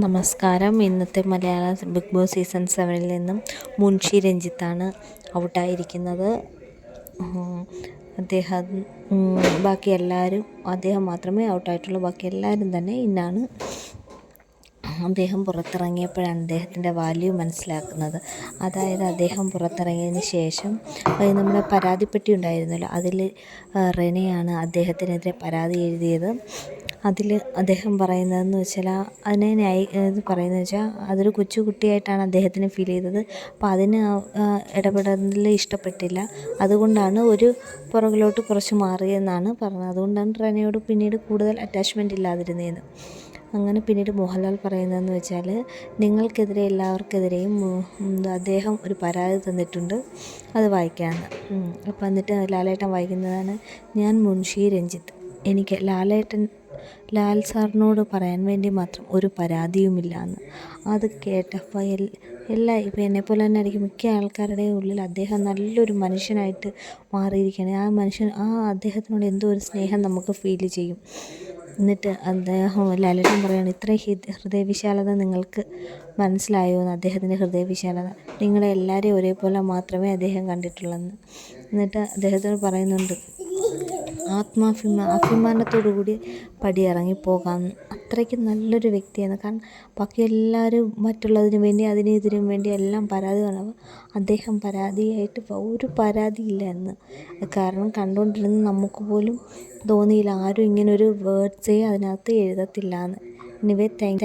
നമസ്കാരം. ഇന്നത്തെ മലയാള big boss season 7 നിന്നും മുൻഷി രഞ്ജിത്താണ് ഔട്ടായിരിക്കുന്നത്. ബാക്കി എല്ലാവരും, അദ്ദേഹം മാത്രമേ ഔട്ടായിട്ടുള്ളൂ. ബാക്കി എല്ലാവരും തന്നെ ഇന്നാണ്. അദ്ദേഹം പുറത്തിറങ്ങിയപ്പോഴാണ് അദ്ദേഹത്തിൻ്റെ വാല്യൂ മനസ്സിലാക്കുന്നത്. അതായത് അദ്ദേഹം പുറത്തിറങ്ങിയതിന് ശേഷം നമ്മുടെ പരാതിപ്പെട്ടി ഉണ്ടായിരുന്നല്ലോ, അതിൽ റെനയാണ് അദ്ദേഹത്തിനെതിരെ പരാതി എഴുതിയത്. അതിൽ അദ്ദേഹം പറയുന്നതെന്ന് വെച്ചാൽ പറയുന്നത് വെച്ചാൽ അതൊരു കൊച്ചു കുട്ടിയായിട്ടാണ് അദ്ദേഹത്തിന് ഫീൽ ചെയ്തത്. അപ്പോൾ അതിന് ഇടപെടുന്നതിൽ ഇഷ്ടപ്പെട്ടില്ല. അതുകൊണ്ടാണ് ഒരു പുറകിലോട്ട് കുറച്ച് മാറിയെന്നാണ് പറഞ്ഞത്. അതുകൊണ്ടാണ് റെനയോട് പിന്നീട് കൂടുതൽ അറ്റാച്ച്മെൻ്റ് ഇല്ലാതിരുന്നതെന്ന്. അങ്ങനെ പിന്നീട് മോഹൻലാൽ പറയുന്നതെന്ന് വെച്ചാൽ, നിങ്ങൾക്കെതിരെ എല്ലാവർക്കെതിരെയും അദ്ദേഹം ഒരു പരാതി തന്നിട്ടുണ്ട്, അത് വായിക്കാമെന്ന്. അപ്പോൾ എന്നിട്ട് ലാലേട്ടൻ വായിക്കുന്നതാണ്: ഞാൻ മുൻഷി രഞ്ജിത്ത്, എനിക്ക് ലാൽ സാറിനോട് പറയാൻ വേണ്ടി മാത്രം ഒരു പരാതിയുമില്ല എന്ന്. അത് കേട്ടപ്പോൾ ഇപ്പം എന്നെപ്പോലെ തന്നെ ആയിരിക്കും മിക്ക ആൾക്കാരുടെയും ഉള്ളിൽ അദ്ദേഹം നല്ലൊരു മനുഷ്യനായിട്ട് മാറിയിരിക്കുകയാണ്. അദ്ദേഹത്തിനോട് എന്തോ ഒരു സ്നേഹം നമുക്ക് ഫീൽ ചെയ്യും. എന്നിട്ട് ലാലേട്ടൻ പറയുകയാണ്: ഇത്രയും ഹൃദയവിശാലത നിങ്ങൾക്ക് മനസ്സിലായോ എന്ന്. അദ്ദേഹത്തിൻ്റെ ഹൃദയവിശാലത നിങ്ങളെ എല്ലാവരെയും ഒരേപോലെ മാത്രമേ അദ്ദേഹം കണ്ടിട്ടുള്ളെന്ന്. എന്നിട്ട് അദ്ദേഹത്തോട് പറയുന്നുണ്ട്, അഭിമാനത്തോടു കൂടി പടിയിറങ്ങിപ്പോകാം. അത്രയ്ക്ക് നല്ലൊരു വ്യക്തിയാണ്. കാരണം ബാക്കി എല്ലാവരും മറ്റുള്ളതിനു വേണ്ടി അതിനും ഇതിനും വേണ്ടി എല്ലാം പരാതി പറഞ്ഞപ്പോൾ അദ്ദേഹം പരാതിയായിട്ട് ഒരു പരാതിയില്ല എന്ന്. കാരണം കണ്ടുകൊണ്ടിരുന്ന നമുക്ക് പോലും തോന്നിയില്ല ആരും ഇങ്ങനൊരു വേർഡ്സേ അതിനകത്ത് എഴുതത്തില്ല എന്ന്. Anyway, thank